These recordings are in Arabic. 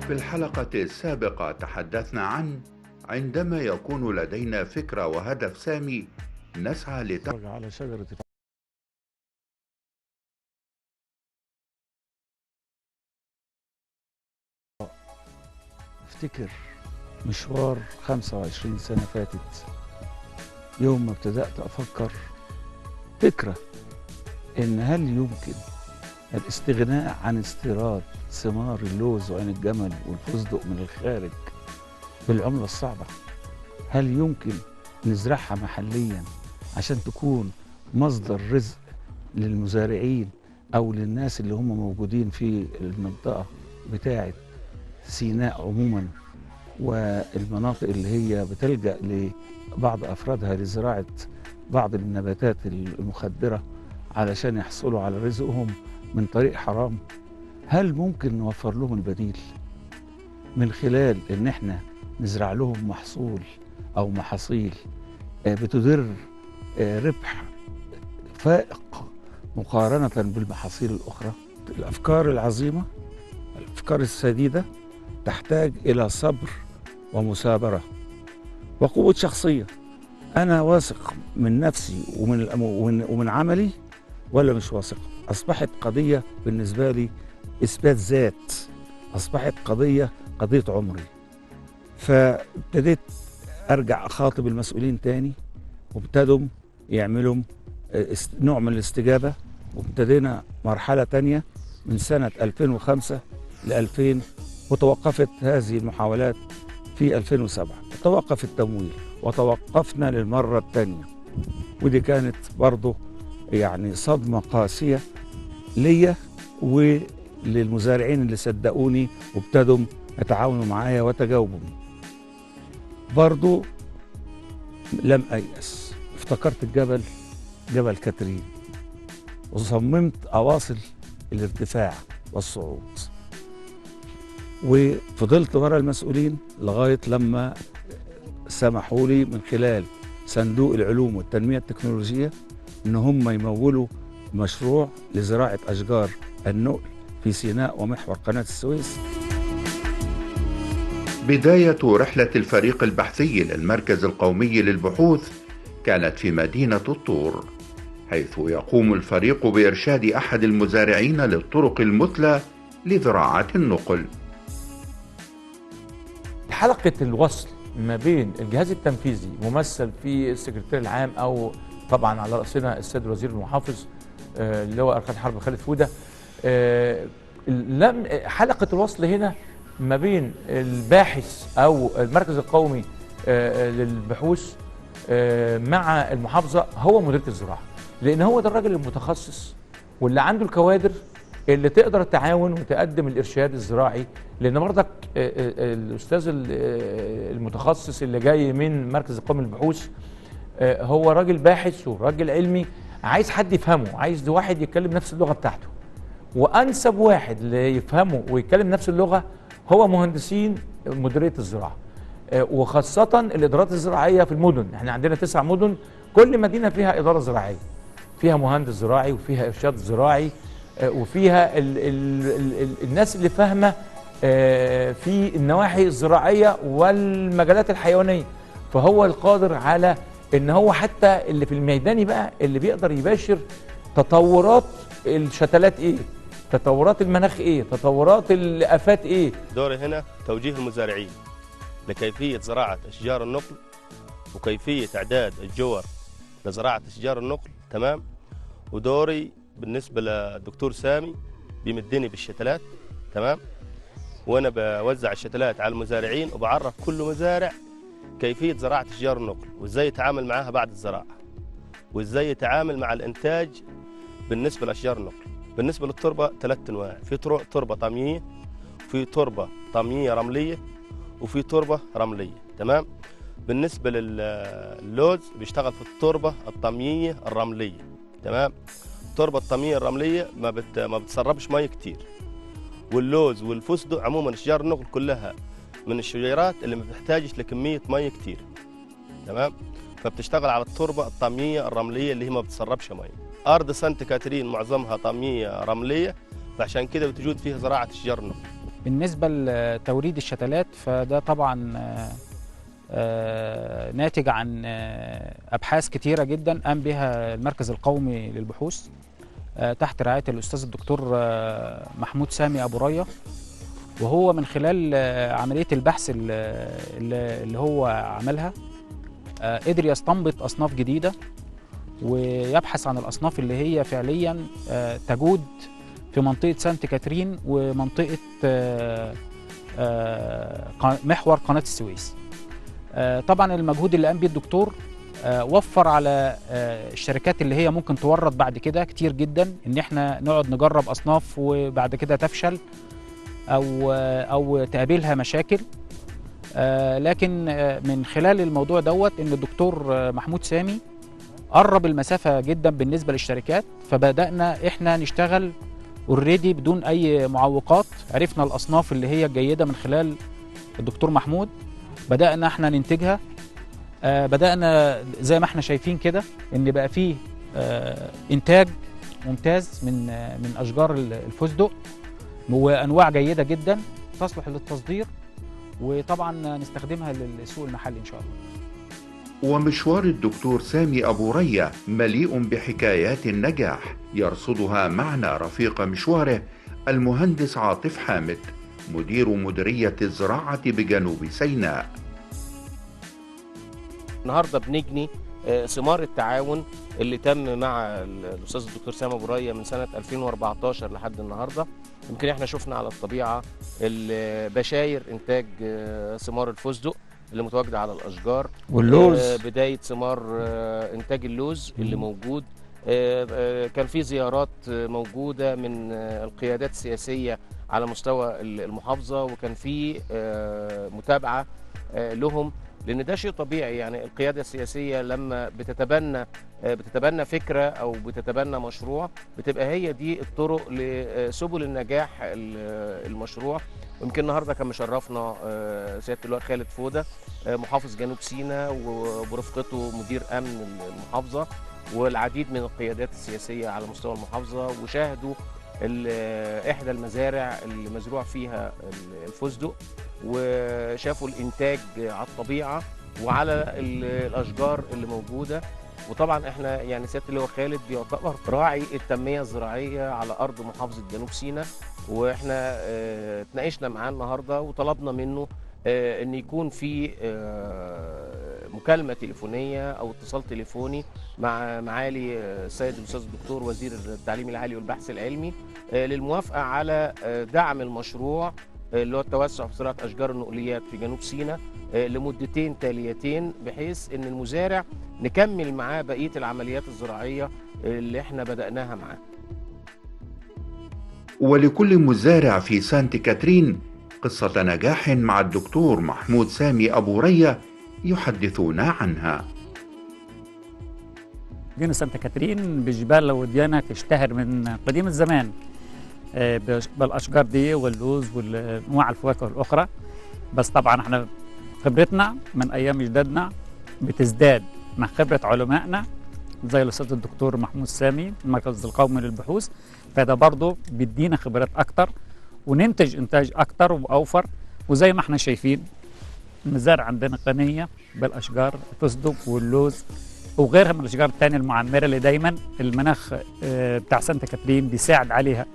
في الحلقة السابقة تحدثنا عن عندما يكون لدينا فكرة وهدف سامي نسعى على شجرة. افتكر مشوار 25 سنة فاتت، يوم ما ابتدأت أفكر فكرة إن هل يمكن الاستغناء عن استيراد ثمار اللوز وعين الجمل والفستق من الخارج بالعملة الصعبة؟ هل يمكن نزرعها محليا عشان تكون مصدر رزق للمزارعين أو للناس اللي هم موجودين في المنطقة بتاعة سيناء عموما، والمناطق اللي هي بتلجأ لبعض أفرادها لزراعة بعض النباتات المخدرة علشان يحصلوا على رزقهم من طريق حرام؟ هل ممكن نوفر لهم البديل من خلال إن احنا نزرع لهم محصول أو محاصيل بتدر ربح فائق مقارنة بالمحاصيل الأخرى؟ الأفكار العظيمة، الأفكار السديدة تحتاج إلى صبر ومثابرة وقوة شخصية. أنا واثق من نفسي ومن عملي ولا مش واثق؟ أصبحت قضية بالنسبة لي إثبات ذات، أصبحت قضية عمري. فابتديت أرجع أخاطب المسؤولين تاني، وابتدوا يعملوا نوع من الاستجابة، وابتدينا مرحلة تانية من سنة 2005 ل 2000، وتوقفت هذه المحاولات في 2007. توقف التمويل وتوقفنا للمرة الثانية، ودي كانت برضه يعني صدمة قاسية ليا وللمزارعين اللي صدقوني وابتدوا يتعاونوا معايا وتجاوبوا. برضه لم أيأس، افتكرت جبل كاترين، وصممت أواصل الارتفاع والصعود، وفضلت ورا المسؤولين لغاية لما سمحوا لي من خلال صندوق العلوم والتنمية التكنولوجية إن هم يمولوا مشروع لزراعة أشجار النقل في سيناء ومحور قناة السويس. بداية رحلة الفريق البحثي للمركز القومي للبحوث كانت في مدينة الطور، حيث يقوم الفريق بإرشاد أحد المزارعين للطرق المثلى لزراعة النقل. حلقة الوصل ما بين الجهاز التنفيذي ممثل في السكرتير العام، أو طبعا على رأسنا السيد الوزير المحافظ اللي هو أركان حرب خالد فودة، حلقة الوصل هنا ما بين الباحث أو المركز القومي للبحوث مع المحافظة هو مديرية الزراعة، لأن هو ده الراجل المتخصص واللي عنده الكوادر اللي تقدر التعاون وتقدم الإرشاد الزراعي. لأن برضك الأستاذ المتخصص اللي جاي من مركز القومي للبحوث هو راجل باحث وراجل علمي، عايز حد يفهمه، عايز واحد يتكلم نفس اللغة بتاعته، وأنسب واحد اللي يفهمه ويتكلم نفس اللغة هو مهندسين مديرية الزراعة، وخاصة الإدارات الزراعية في المدن. احنا عندنا 9 مدن، كل مدينة فيها إدارة زراعية، فيها مهندس زراعي وفيها إرشاد زراعي وفيها الناس اللي فاهمة في النواحي الزراعية والمجالات الحيوانية. فهو القادر على ان هو حتى اللي في الميداني بقى اللي بيقدر يباشر تطورات الشتلات ايه، تطورات المناخ ايه، تطورات الآفات ايه. دوري هنا توجيه المزارعين لكيفية زراعة أشجار النقل وكيفية إعداد الجور لزراعة أشجار النقل، تمام. ودوري بالنسبة للدكتور سامي بيمدني بالشتلات، تمام، وأنا بوزع الشتلات على المزارعين وبعرف كل مزارع كيفية زراعة أشجار النقل وإزاي يتعامل معها بعد الزراعة وإزاي يتعامل مع الإنتاج بالنسبة لأشجار النقل. بالنسبة للتربة 3 أنواع، في تربة طامية، وفي تربة طامية رملية، وفي تربة رملية، تمام. بالنسبة للوز بيشتغل في التربة الطامية الرملية، تمام. التربة الطامية الرملية ما بتسربش مية كتير، واللوز والفستق عموما أشجار النقل كلها من الشجيرات اللي ما بتحتاجش لكمية مية كتير، تمام. فبتشتغل على التربة الطامية الرملية اللي هي ما بتسربش مية. أرض سانت كاترين معظمها طامية رملية، فعشان كده بتوجد فيها زراعة أشجار النقل. بالنسبة لتوريد الشتلات فده طبعا ناتج عن أبحاث كتيرة جدا قام بها المركز القومي للبحوث تحت رعاية الأستاذ الدكتور محمود سامي أبو رية، وهو من خلال عملية البحث اللي هو عملها قدر يستنبط أصناف جديدة ويبحث عن الأصناف اللي هي فعليا تجود في منطقة سانت كاترين ومنطقة محور قناة السويس. طبعا المجهود اللي قام بيه الدكتور وفر على الشركات اللي هي ممكن تورد بعد كده كتير جدا ان احنا نقعد نجرب اصناف وبعد كده تفشل او تقابلها مشاكل. لكن من خلال الموضوع دوت ان الدكتور محمود سامي قرب المسافة جدا بالنسبة للشركات، فبدأنا احنا نشتغل اوريدي بدون اي معوقات. عرفنا الاصناف اللي هي الجيدة من خلال الدكتور محمود، بدأنا احنا ننتجها. بدأنا زي ما احنا شايفين كده ان بقى فيه انتاج ممتاز من اشجار الفستق وانواع جيدة جدا تصلح للتصدير، وطبعا نستخدمها للسوق المحلي ان شاء الله. ومشوار الدكتور سامي أبو رية مليء بحكايات النجاح يرصدها معنا رفيق مشواره المهندس عاطف حامد مدير مديرية الزراعة بجنوب سيناء. النهارده بنجني ثمار التعاون اللي تم مع الاستاذ الدكتور سامي ابو رية من سنه 2014 لحد النهارده. يمكن احنا شفنا على الطبيعه البشاير انتاج ثمار الفستق اللي متواجده على الاشجار، واللوز، بدايه ثمار انتاج اللوز اللي موجود. كان في زيارات موجوده من القيادات السياسيه على مستوى المحافظه، وكان في متابعه لهم، لان ده شيء طبيعي. يعني القياده السياسيه لما بتتبنى فكره او بتتبنى مشروع بتبقى هي دي الطرق لسبل النجاح المشروع. يمكن النهارده كان مشرفنا سياده اللواء خالد فوده محافظ جنوب سيناء وبرفقته مدير امن المحافظه والعديد من القيادات السياسيه على مستوى المحافظه، وشاهدوا احدى المزارع اللي مزروع فيها الفستق، وشافوا الانتاج على الطبيعه وعلى الاشجار اللي موجوده. وطبعا احنا يعني سياده اللواء خالد بيعتبر راعي التنميه الزراعيه على ارض محافظه جنوب سيناء، واحنا اتناقشنا معاه النهارده وطلبنا منه ان يكون في مكالمه تليفونيه او اتصال تليفوني مع معالي السيد الاستاذ الدكتور وزير التعليم العالي والبحث العلمي للموافقه على دعم المشروع اللي هو التوسع في زراعه اشجار النقليات في جنوب سيناء لمدتين تاليتين، بحيث ان المزارع نكمل معاه بقيه العمليات الزراعيه اللي احنا بدأناها معاه. ولكل مزارع في سانت كاترين قصة نجاح مع الدكتور محمود سامي أبو رية يحدثونا عنها. مدينة سانت كاترين بجبال وديانة تشتهر من قديم الزمان بالأشجار دي واللوز والأنواع الفواكه الأخرى، بس طبعا احنا خبرتنا من أيام جدادنا بتزداد مع خبرة علمائنا زي الأستاذ الدكتور محمود سامي المركز القومي للبحوث، فده برضه بيدينا خبرات أكتر وننتج إنتاج أكتر وأوفر. وزي ما احنا شايفين المزارع عندنا غنية بالأشجار الفستق واللوز وغيرها من الأشجار الثانية المعمرة اللي دايما المناخ بتاع سانت كاترين بيساعد عليها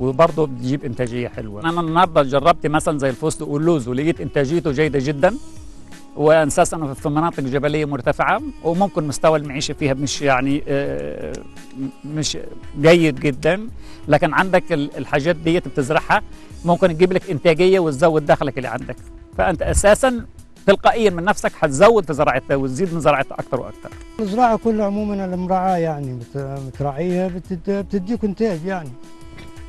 وبرضه بتجيب إنتاجية حلوة. أنا النهارده جربت مثلا زي الفستق واللوز ولقيت إنتاجيته جيدة جدا، وأساسا في مناطق جبلية مرتفعة وممكن مستوى المعيشة فيها مش يعني مش جيد جدا، لكن عندك الحاجات دي بتزرعها ممكن تجيب لك إنتاجية وتزود دخلك اللي عندك، فأنت أساسا تلقائيا من نفسك هتزود في زراعتها وتزيد من زراعتها أكثر وأكثر. الزراعة كلها عموما المراعاة يعني بتراعيها بتديك إنتاج يعني،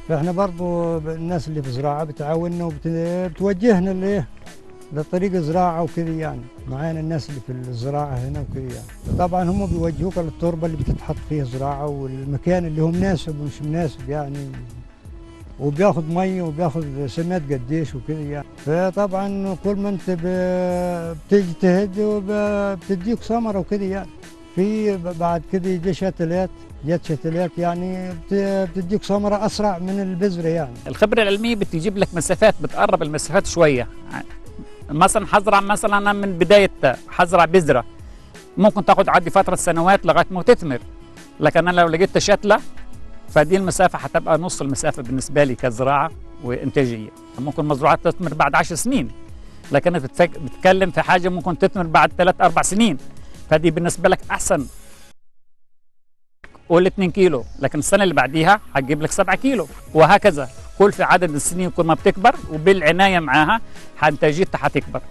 فإحنا برضو الناس اللي في الزراعة بتعاوننا وبتوجهنا لطريق الزراعة وكذا يعني، معانا الناس اللي في الزراعة هنا وكذا يعني. طبعا هم بيوجهوك للتربة اللي بتتحط فيها الزراعة والمكان اللي هو مناسب ومش مناسب يعني، وبياخد مية وبياخد سماد قديش وكذا يعني. فطبعا كل ما انت بتجتهد وبتديك ثمرة وكذا يعني. في بعد كده يجي شتلات، جت شتلات يعني بتديك ثمره اسرع من البذره يعني. الخبره العلميه بتجيب لك مسافات، بتقرب المسافات شويه. مثلا حزرع، مثلا انا من بدايه حزرع بذره ممكن تاخد عندي فتره سنوات لغايه ما تثمر، لكن انا لو لقيت شتله فدي المسافه هتبقى نص المسافه بالنسبه لي كزراعه وانتاجيه. ممكن مزروعات تثمر بعد 10 سنين، لكن بتتكلم في حاجه ممكن تثمر بعد 3-4 سنين، فدي بالنسبه لك احسن. قول 2 كيلو، لكن السنه اللي بعديها هتجيب لك 7 كيلو، وهكذا. كل في عدد السنين كل ما بتكبر وبالعنايه معاها انتاجيتها هتكبر،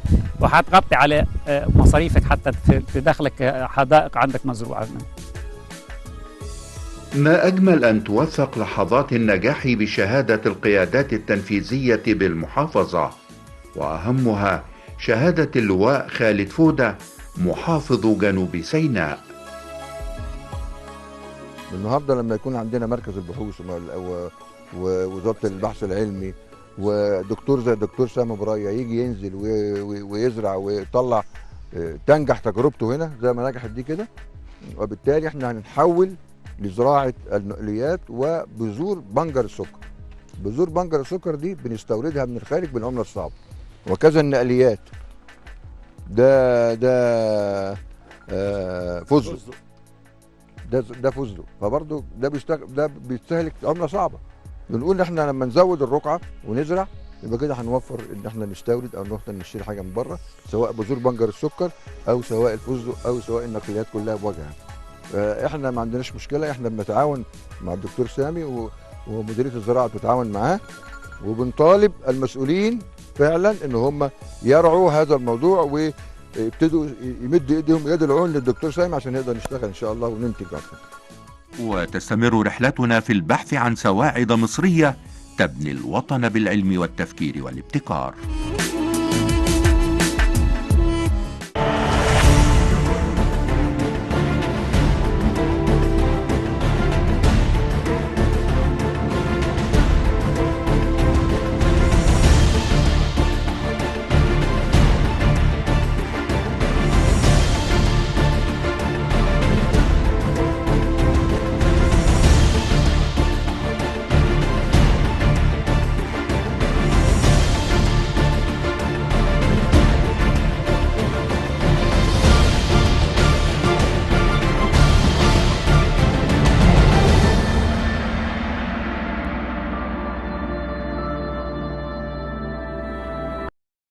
وهتغطي على مصاريفك حتى تدخلك حدائق عندك مزروعه. ما أجمل أن توثق لحظات النجاح بشهادة القيادات التنفيذية بالمحافظة، وأهمها شهادة اللواء خالد فودة محافظ جنوب سيناء. النهارده لما يكون عندنا مركز البحوث ووزاره البحث العلمي ودكتور زي الدكتور سامي برايه يجي ينزل ويزرع ويطلع، تنجح تجربته هنا زي ما نجحت دي كده، وبالتالي احنا هنحول لزراعه النقليات وبذور بنجر السكر. بذور بنجر السكر دي بنستوردها من الخارج بالعمله الصعبه، وكذا النقليات. ده فستق، ده فستق، فبرضه ده بيستهلك عمله صعبه. بنقول احنا لما نزود الرقعه ونزرع يبقى كده هنوفر ان احنا نستورد او نشتري حاجه من بره، سواء بذور بنجر السكر او سواء الفستق او سواء النقليات كلها بوجهها. احنا ما عندناش مشكله، احنا بنتعاون مع الدكتور سامي ومديريه الزراعه بتتعاون معاه، وبنطالب المسؤولين فعلا ان هم يرعوا هذا الموضوع ويبتدوا يمدوا ايديهم يد العون للدكتور سامي عشان نقدر نشتغل ان شاء الله وننتج اكثر. وتستمر رحلتنا في البحث عن سواعد مصرية تبني الوطن بالعلم والتفكير والابتكار.